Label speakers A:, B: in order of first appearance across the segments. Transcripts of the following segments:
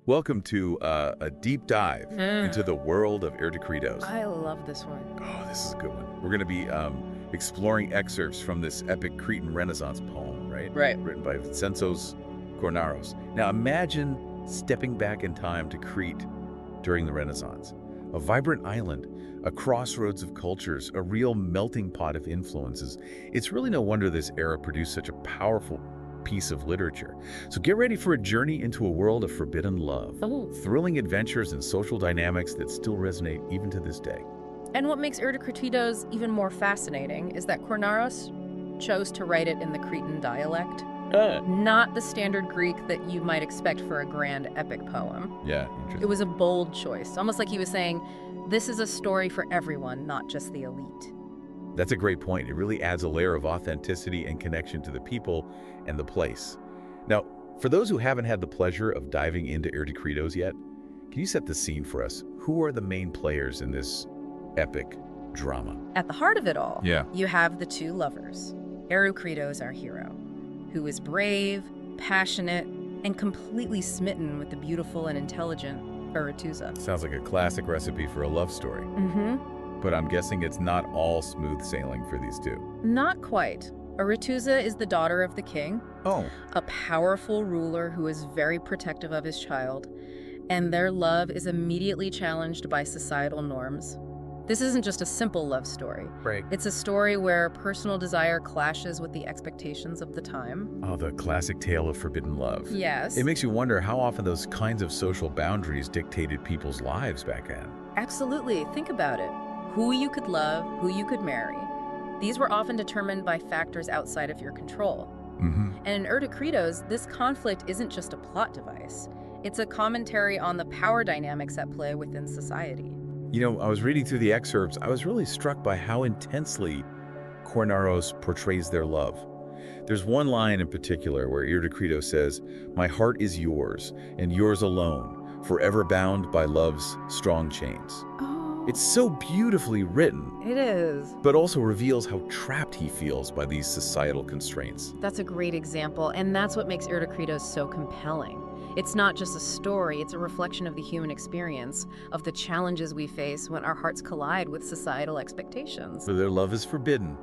A: Welcome to a deep dive into the world of Erotokritos.
B: I love this one.
A: Oh, this is a good one. We're going to be exploring excerpts from this epic Cretan Renaissance poem, right?
B: Right.
A: Written by Vincenzo's Kornaros. Now imagine stepping back in time to Crete during the Renaissance. A vibrant island, a crossroads of cultures, a real melting pot of influences. It's really no wonder this era produced such a powerful piece of literature. So get ready for a journey into a world of forbidden love, thrilling adventures and social dynamics that still resonate even to this day.
B: And what makes Erotokritos even more fascinating is that Kornaros chose to write it in the Cretan dialect, not the standard Greek that you might expect for a grand epic poem.
A: Yeah, interesting.
B: It was a bold choice, almost like he was saying, this is a story for everyone, not just the elite.
A: That's a great point. It really adds a layer of authenticity and connection to the people and the place. Now, for those who haven't had the pleasure of diving into Erotokritos yet, can you set the scene for us? Who are the main players in this epic drama?
B: At the heart of it all,
A: Yeah.
B: you have the two lovers. Erotokritos, our hero, who is brave, passionate, and completely smitten with the beautiful and intelligent Erotuza.
A: Sounds like a classic recipe for a love story. But I'm guessing it's not all smooth sailing for these two.
B: Not quite. Erotuza is the daughter of the king,
A: Oh.
B: a powerful ruler who is very protective of his child, and their love is immediately challenged by societal norms. This isn't just a simple love story.
A: Right.
B: It's a story where personal desire clashes with the expectations of the time.
A: Oh, the classic tale of forbidden love.
B: Yes.
A: It makes you wonder how often those kinds of social boundaries dictated people's lives back then.
B: Absolutely. Think about it. Who you could love, who you could marry. These were often determined by factors outside of your control. And in Erotokritos, this conflict isn't just a plot device. It's a commentary on the power dynamics at play within society.
A: You know, I was reading through the excerpts. I was really struck by how intensely Kornaros portrays their love. There's one line in particular where Erotokritos says, "My heart is yours, and yours alone, forever bound by love's strong chains." It's so beautifully written,
B: It is.
A: but also reveals how trapped he feels by these societal constraints.
B: That's a great example, and that's what makes Erotokritos so compelling. It's not just a story, it's a reflection of the human experience, of the challenges we face when our hearts collide with societal expectations.
A: So their love is forbidden.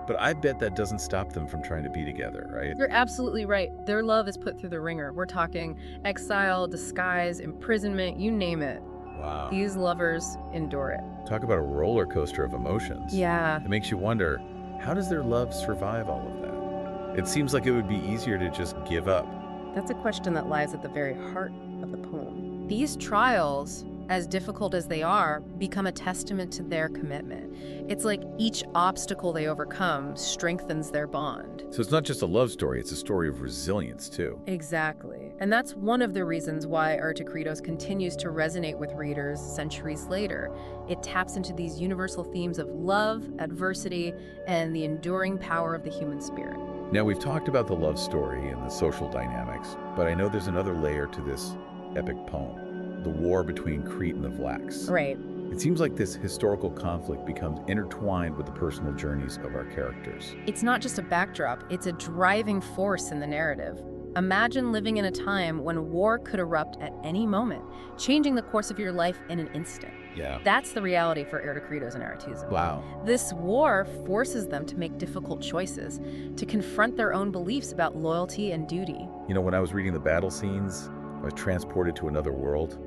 A: But I bet that doesn't stop them from trying to be together, right?
B: You're absolutely right. Their love is put through the ringer. We're talking exile, disguise, imprisonment, you name it.
A: Wow.
B: These lovers endure it.
A: Talk about a roller coaster of emotions.
B: Yeah.
A: It makes you wonder, how does their love survive all of that? It seems like it would be easier to just give up.
B: That's a question that lies at the very heart of the poem. These trials, as difficult as they are, become a testament to their commitment. It's like each obstacle they overcome strengthens their bond.
A: So it's not just a love story, it's a story of resilience too.
B: Exactly. And that's one of the reasons why Erotokritos continues to resonate with readers centuries later. It taps into these universal themes of love, adversity, and the enduring power of the human spirit.
A: Now we've talked about the love story and the social dynamics, but I know there's another layer to this epic poem, the war between Crete and the Vlachs.
B: Right.
A: It seems like this historical conflict becomes intertwined with the personal journeys of our characters.
B: It's not just a backdrop, it's a driving force in the narrative. Imagine living in a time when war could erupt at any moment, changing the course of your life in an instant.
A: Yeah.
B: That's the reality for Erotokritos and Erotuza.
A: Wow.
B: This war forces them to make difficult choices, to confront their own beliefs about loyalty and duty.
A: You know, when I was reading the battle scenes, I was transported to another world.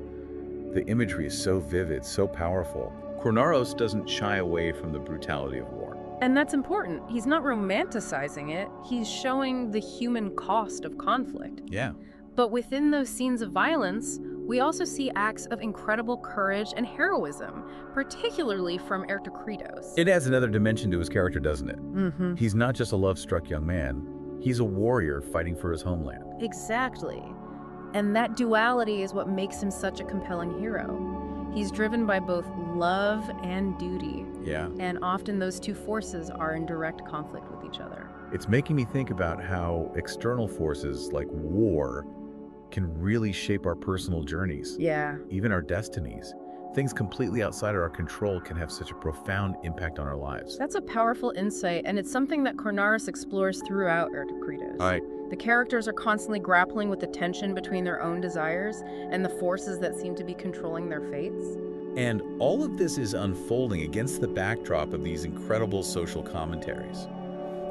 A: The imagery is so vivid, so powerful. Kornaros doesn't shy away from the brutality of war.
B: And that's important. He's not romanticizing it, he's showing the human cost of conflict.
A: Yeah.
B: But within those scenes of violence, we also see acts of incredible courage and heroism, particularly from Erotokritos.
A: It adds another dimension to his character, doesn't it? He's not just a love-struck young man. He's a warrior fighting for his homeland.
B: Exactly. And that duality is what makes him such a compelling hero. He's driven by both love and duty.
A: Yeah.
B: And often those two forces are in direct conflict with each other.
A: It's making me think about how external forces like war can really shape our personal journeys,
B: Yeah.
A: even our destinies. Things completely outside of our control can have such a profound impact on our lives.
B: That's a powerful insight, and it's something that Kornaros explores throughout Erotokritos.
A: All right,
B: The characters are constantly grappling with the tension between their own desires and the forces that seem to be controlling their fates.
A: And all of this is unfolding against the backdrop of these incredible social commentaries.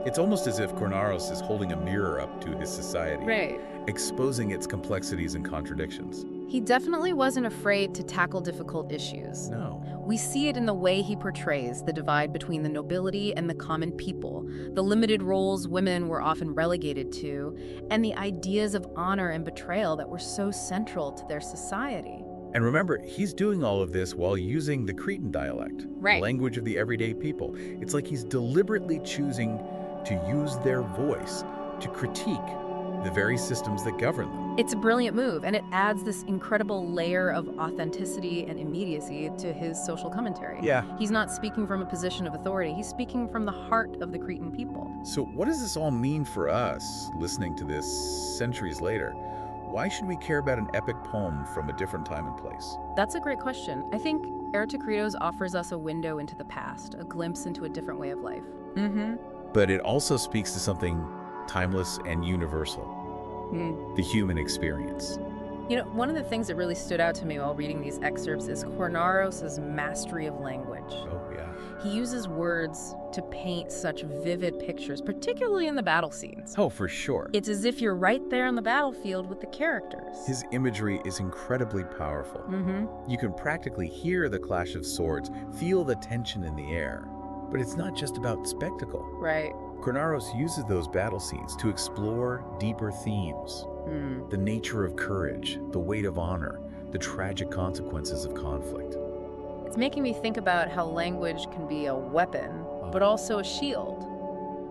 A: It's almost as if Kornaros is holding a mirror up to his society,
B: Right.
A: exposing its complexities and contradictions.
B: He definitely wasn't afraid to tackle difficult issues.
A: No.
B: We see it in the way he portrays the divide between the nobility and the common people, the limited roles women were often relegated to, and the ideas of honor and betrayal that were so central to their society.
A: And remember, he's doing all of this while using the Cretan dialect,
B: Right.
A: the language of the everyday people. It's like he's deliberately choosing to use their voice to critique the very systems that govern them.
B: It's a brilliant move, and it adds this incredible layer of authenticity and immediacy to his social commentary.
A: Yeah.
B: He's not speaking from a position of authority, he's speaking from the heart of the Cretan people.
A: So what does this all mean for us, listening to this centuries later? Why should we care about an epic poem from a different time and place?
B: That's a great question. I think Erotokritos offers us a window into the past, a glimpse into a different way of life.
A: But it also speaks to something timeless and universal, the human experience.
B: You know, one of the things that really stood out to me while reading these excerpts is Kornaros' mastery of language.
A: Oh, yeah.
B: He uses words to paint such vivid pictures, particularly in the battle scenes.
A: Oh, for sure.
B: It's as if you're right there on the battlefield with the characters.
A: His imagery is incredibly powerful. You can practically hear the clash of swords, feel the tension in the air. But it's not just about spectacle.
B: Right.
A: Kornaros uses those battle scenes to explore deeper themes. The nature of courage, the weight of honor, the tragic consequences of conflict.
B: It's making me think about how language can be a weapon, but also a shield.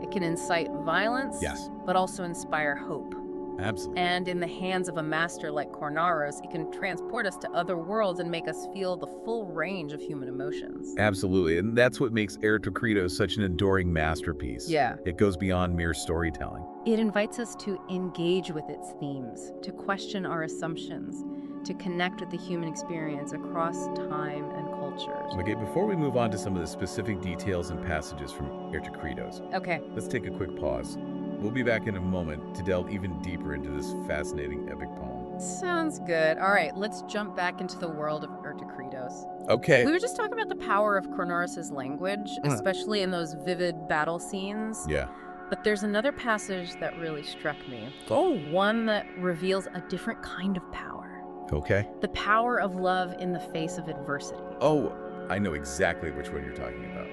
B: It can incite violence,
A: Yes.
B: but also inspire hope.
A: Absolutely.
B: And in the hands of a master like Kornaros, it can transport us to other worlds and make us feel the full range of human emotions.
A: Absolutely. And that's what makes Erotokritos such an enduring masterpiece.
B: Yeah.
A: It goes beyond mere storytelling.
B: It invites us to engage with its themes, to question our assumptions, to connect with the human experience across time and cultures.
A: Okay, before we move on to some of the specific details and passages from Erotokritos,
B: Okay.
A: let's take a quick pause. We'll be back in a moment to delve even deeper into this fascinating epic poem.
B: Sounds good. All right, let's jump back into the world of Erotokritos.
A: Okay.
B: We were just talking about the power of Kornaros' language, especially in those vivid battle scenes.
A: Yeah.
B: But there's another passage that really struck me.
A: Oh.
B: One that reveals a different kind of power.
A: Okay.
B: The power of love in the face of adversity.
A: Oh, I know exactly which one you're talking about.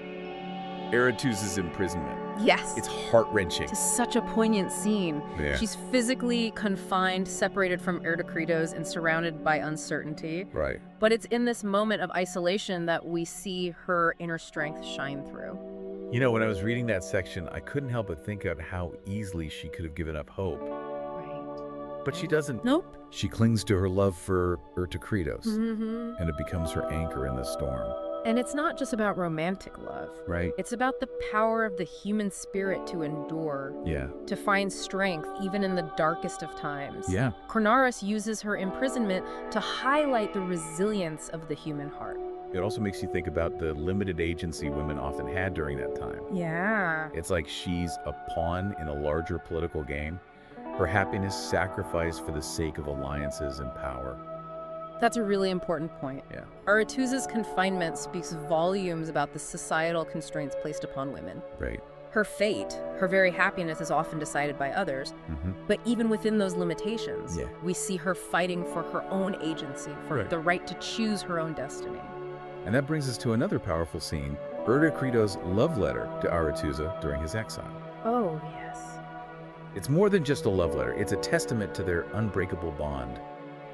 A: Erotus's imprisonment.
B: Yes.
A: It's heart-wrenching.
B: It's such a poignant scene.
A: Yeah.
B: She's physically confined, separated from Erotokritos, and surrounded by uncertainty.
A: Right.
B: But it's in this moment of isolation that we see her inner strength shine through.
A: You know, when I was reading that section, I couldn't help but think of how easily she could have given up hope.
B: Right.
A: But she doesn't.
B: Nope.
A: She clings to her love for Erotokritos,
B: Mm-hmm.
A: and it becomes her anchor in the storm.
B: And it's not just about romantic love.
A: Right.
B: It's about the power of the human spirit to endure,
A: Yeah.
B: to find strength even in the darkest of times.
A: Yeah.
B: Kornaros uses her imprisonment to highlight the resilience of the human heart.
A: It also makes you think about the limited agency women often had during that time.
B: Yeah.
A: It's like she's a pawn in a larger political game. Her happiness sacrificed for the sake of alliances and power.
B: That's a really important point.
A: Yeah.
B: Aretusa's confinement speaks volumes about the societal constraints placed upon women.
A: Right.
B: Her fate, her very happiness, is often decided by others. But even within those limitations,
A: Yeah.
B: we see her fighting for her own agency, for
A: Right.
B: the right to choose her own destiny.
A: And that brings us to another powerful scene, Erotokritos' love letter to Aretusa during his exile.
B: Oh, yes.
A: It's more than just a love letter. It's a testament to their unbreakable bond.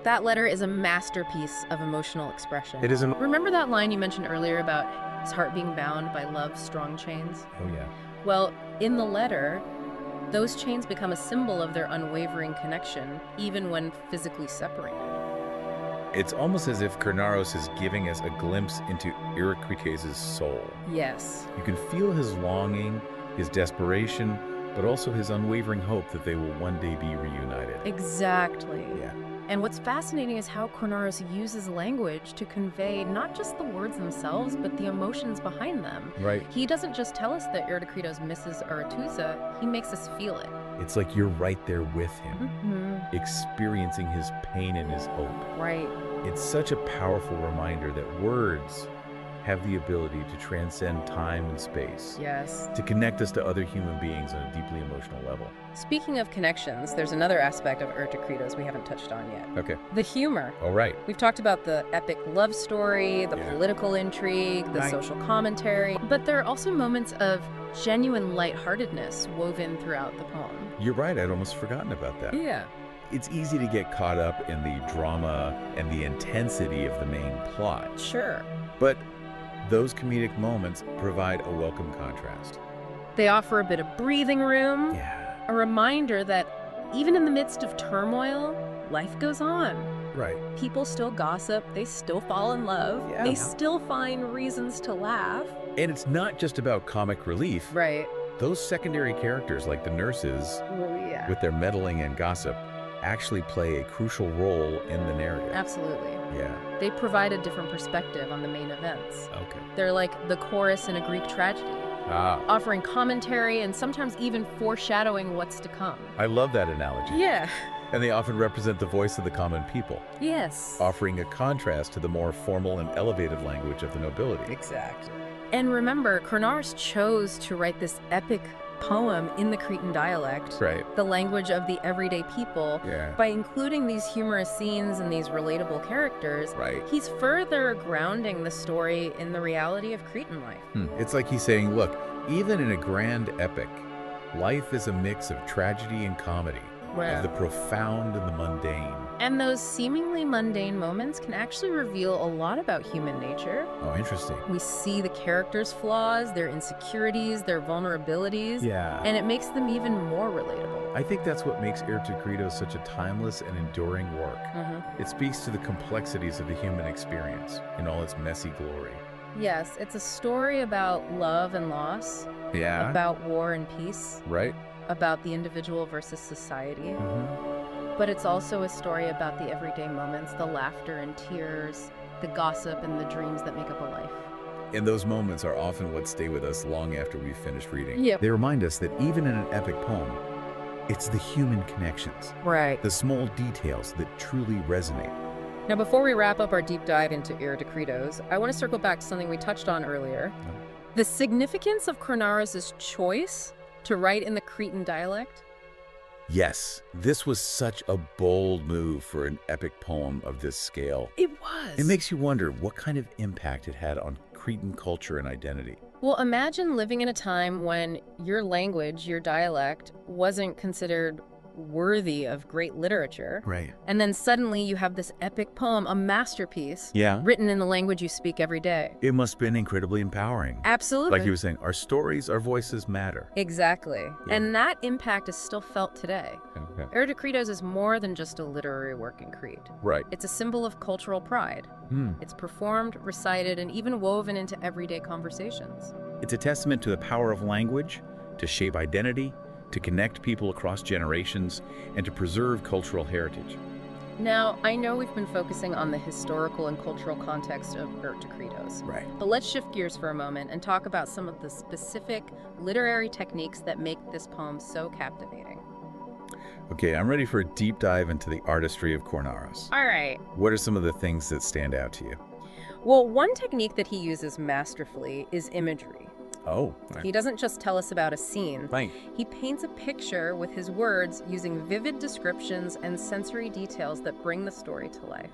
B: That letter is a masterpiece of emotional expression.
A: It is an...
B: Remember that line you mentioned earlier about his heart being bound by love's strong chains?
A: Oh, yeah.
B: Well, in the letter, those chains become a symbol of their unwavering connection, even when physically separated.
A: It's almost as if Kornaros is giving us a glimpse into Erotokritos' soul.
B: Yes.
A: You can feel his longing, his desperation, but also his unwavering hope that they will one day be reunited.
B: Exactly.
A: Yeah.
B: And what's fascinating is how Kornaros uses language to convey not just the words themselves, but the emotions behind them.
A: Right.
B: He doesn't just tell us that Erotokritos misses Aretusa, he makes us feel it.
A: It's like you're right there with him,
B: Mm-hmm.
A: experiencing his pain and his hope.
B: Right.
A: It's such a powerful reminder that words have the ability to transcend time and space,
B: Yes.
A: to connect us to other human beings on a deeply emotional level.
B: Speaking of connections, there's another aspect of Erotokritos we haven't touched on yet.
A: Okay.
B: The humor.
A: All right.
B: We've talked about the epic love story, the political intrigue, the
A: Right.
B: social commentary, but there are also moments of genuine lightheartedness woven throughout the poem.
A: You're right. I'd almost forgotten about that.
B: Yeah.
A: It's easy to get caught up in the drama and the intensity of the main plot.
B: Sure.
A: But those comedic moments provide a welcome contrast.
B: They offer a bit of breathing room,
A: Yeah.
B: a reminder that even in the midst of turmoil, life goes on.
A: Right.
B: People still gossip, they still fall in love,
A: Yeah.
B: they still find reasons to laugh.
A: And it's not just about comic relief.
B: Right.
A: Those secondary characters, like the nurses,
B: Oh, yeah.
A: with their meddling and gossip, actually play a crucial role in the narrative.
B: Absolutely.
A: Yeah.
B: They provide a different perspective on the main events.
A: Okay.
B: They're like the chorus in a Greek tragedy, offering commentary and sometimes even foreshadowing what's to come.
A: I love that analogy.
B: Yeah.
A: And they often represent the voice of the common people,
B: Yes.
A: offering a contrast to the more formal and elevated language of the nobility.
B: Exactly. And remember, Kornaros chose to write this epic poem in the Cretan dialect,
A: Right.
B: the language of the everyday people.
A: Yeah.
B: By including these humorous scenes and these relatable characters,
A: Right.
B: he's further grounding the story in the reality of Cretan life.
A: It's like he's saying, look, even in a grand epic, life is a mix of tragedy and comedy, of the profound and the mundane.
B: And those seemingly mundane moments can actually reveal a lot about human nature.
A: Oh, interesting.
B: We see the characters' flaws, their insecurities, their vulnerabilities,
A: Yeah.
B: and it makes them even more relatable.
A: I think that's what makes Erotokritos such a timeless and enduring work.
B: Mhm.
A: It speaks to the complexities of the human experience in all its messy glory.
B: Yes, it's a story about love and loss,
A: Yeah.
B: about war and peace,
A: Right?
B: about the individual versus society.
A: Mm-hmm.
B: But it's also a story about the everyday moments, the laughter and tears, the gossip and the dreams that make up a life.
A: And those moments are often what stay with us long after we've finished reading.
B: Yep.
A: They remind us that even in an epic poem, it's the human connections,
B: Right.
A: the small details that truly resonate.
B: Now, before we wrap up our deep dive into Erotokritos, I want to circle back to something we touched on earlier. The significance of Kornaros' choice to write in the Cretan dialect.
A: Yes, this was such a bold move for an epic poem of this scale.
B: It was.
A: It makes you wonder what kind of impact it had on Cretan culture and identity.
B: Well, imagine living in a time when your language, your dialect, wasn't considered worthy of great literature.
A: Right.
B: And then suddenly you have this epic poem, a masterpiece,
A: Yeah.
B: written in the language you speak every day.
A: It must have been incredibly empowering.
B: Absolutely.
A: Like you were saying, our stories, our voices matter.
B: Exactly.
A: Yeah.
B: And that impact is still felt today.
A: Okay.
B: Erotokritos is more than just a literary work in Crete.
A: Right.
B: It's a symbol of cultural pride. It's performed, recited, and even woven into everyday conversations.
A: It's a testament to the power of language, to shape identity, to connect people across generations, and to preserve cultural heritage.
B: Now, I know we've been focusing on the historical and cultural context of Erotokritos,
A: Right.
B: but let's shift gears for a moment and talk about some of the specific literary techniques that make this poem so captivating.
A: Okay, I'm ready for a deep dive into the artistry of Kornaros.
B: All right.
A: What are some of the things that stand out to you?
B: Well, one technique that he uses masterfully is imagery.
A: Oh.
B: He doesn't just tell us about a scene.
A: Right.
B: He paints a picture with his words using vivid descriptions and sensory details that bring the story to life.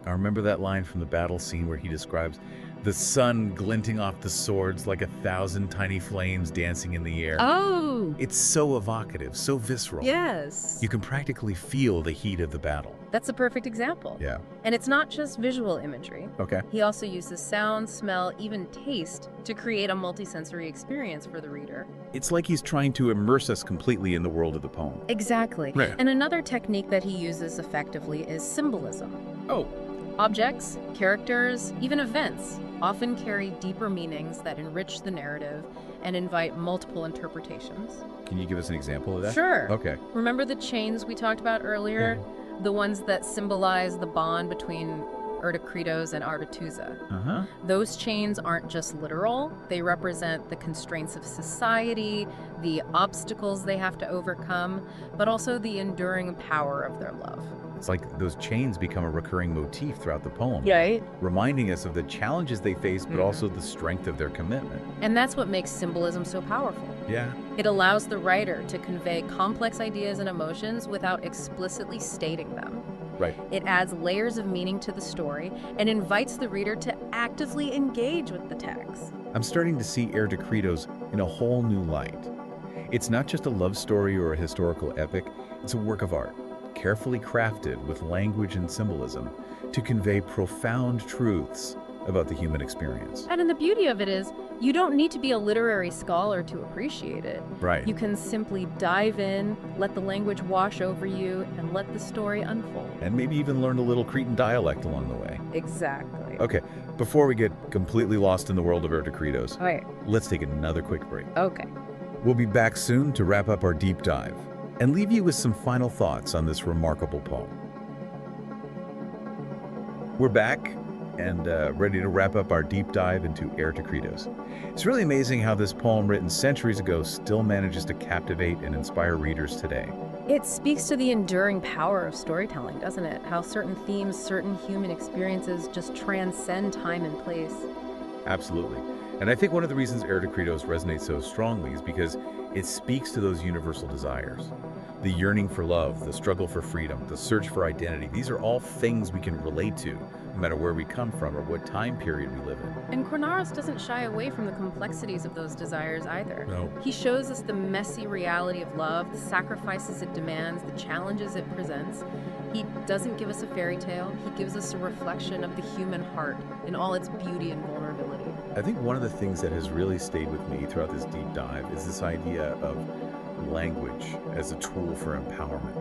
A: I remember that line from the battle scene where he describes the sun glinting off the swords like 1,000 tiny flames dancing in the air.
B: Oh!
A: It's so evocative, so visceral.
B: Yes!
A: You can practically feel the heat of the battle.
B: That's a perfect example.
A: Yeah.
B: And it's not just visual imagery.
A: Okay.
B: He also uses sound, smell, even taste to create a multisensory experience for the reader.
A: It's like he's trying to immerse us completely in the world of the poem.
B: Exactly.
A: Right.
B: And another technique that he uses effectively is symbolism.
A: Oh.
B: Objects, characters, even events often carry deeper meanings that enrich the narrative and invite multiple interpretations.
A: Can you give us an example of that?
B: Sure.
A: Okay.
B: Remember the chains we talked about earlier? The ones that symbolize the bond between Erotokritos and Artusa.
A: Uh-huh.
B: Those chains aren't just literal, they represent the constraints of society, the obstacles they have to overcome, but also the enduring power of their love.
A: It's like those chains become a recurring motif throughout the poem,
B: Right.
A: reminding us of the challenges they face, but also the strength of their commitment.
B: And that's what makes symbolism so powerful.
A: Yeah.
B: It allows the writer to convey complex ideas and emotions without explicitly stating them.
A: Right.
B: It adds layers of meaning to the story and invites the reader to actively engage with the text.
A: I'm starting to see Erotokritos in a whole new light. It's not just a love story or a historical epic, it's a work of art, carefully crafted with language and symbolism to convey profound truths about the human experience.
B: And the beauty of it is, you don't need to be a literary scholar to appreciate it.
A: Right.
B: You can simply dive in, let the language wash over you, and let the story unfold.
A: And maybe even learn a little Cretan dialect along the way.
B: Exactly.
A: Okay, before we get completely lost in the world of Erotokritos,
B: Right.
A: let's take another quick break.
B: Okay.
A: We'll be back soon to wrap up our deep dive and leave you with some final thoughts on this remarkable poem. We're back and ready to wrap up our deep dive into Erotokritos. It's really amazing how this poem written centuries ago still manages to captivate and inspire readers today.
B: It speaks to the enduring power of storytelling, doesn't it? How certain themes, certain human experiences just transcend time and place.
A: Absolutely. And I think one of the reasons Erotokritos resonates so strongly is because it speaks to those universal desires. The yearning for love, the struggle for freedom, the search for identity, these are all things we can relate to, no matter where we come from or what time period we live in.
B: And Kornaros doesn't shy away from the complexities of those desires either.
A: No.
B: He shows us the messy reality of love, the sacrifices it demands, the challenges it presents. He doesn't give us a fairy tale, he gives us a reflection of the human heart in all its beauty and vulnerability.
A: I think one of the things that has really stayed with me throughout this deep dive is this idea of language as a tool for empowerment.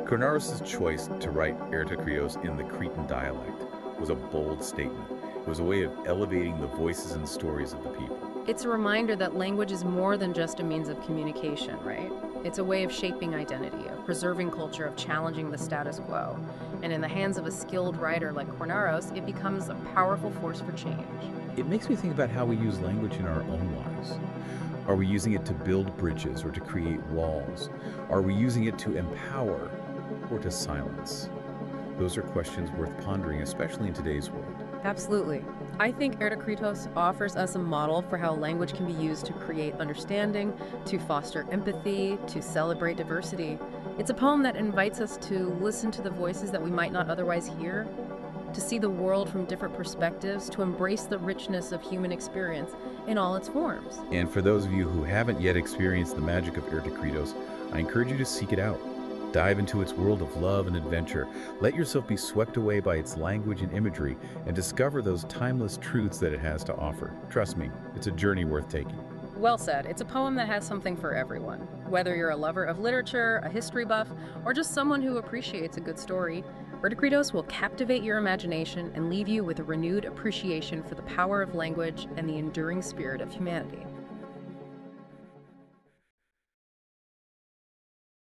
A: Kornaros' choice to write Erotokritos in the Cretan dialect was a bold statement. It was a way of elevating the voices and stories of the people.
B: It's a reminder that language is more than just a means of communication, right? It's a way of shaping identity, of preserving culture, of challenging the status quo. And in the hands of a skilled writer like Kornaros, it becomes a powerful force for change.
A: It makes me think about how we use language in our own lives. Are we using it to build bridges or to create walls? Are we using it to empower or to silence? Those are questions worth pondering, especially in today's world.
B: Absolutely. I think Erotokritos offers us a model for how language can be used to create understanding, to foster empathy, to celebrate diversity. It's a poem that invites us to listen to the voices that we might not otherwise hear, to see the world from different perspectives, to embrace the richness of human experience in all its forms.
A: And for those of you who haven't yet experienced the magic of Erotokritos, I encourage you to seek it out. Dive into its world of love and adventure. Let yourself be swept away by its language and imagery and discover those timeless truths that it has to offer. Trust me, it's a journey worth taking.
B: Well said. It's a poem that has something for everyone. Whether you're a lover of literature, a history buff, or just someone who appreciates a good story, Erotokritos will captivate your imagination and leave you with a renewed appreciation for the power of language and the enduring spirit of humanity.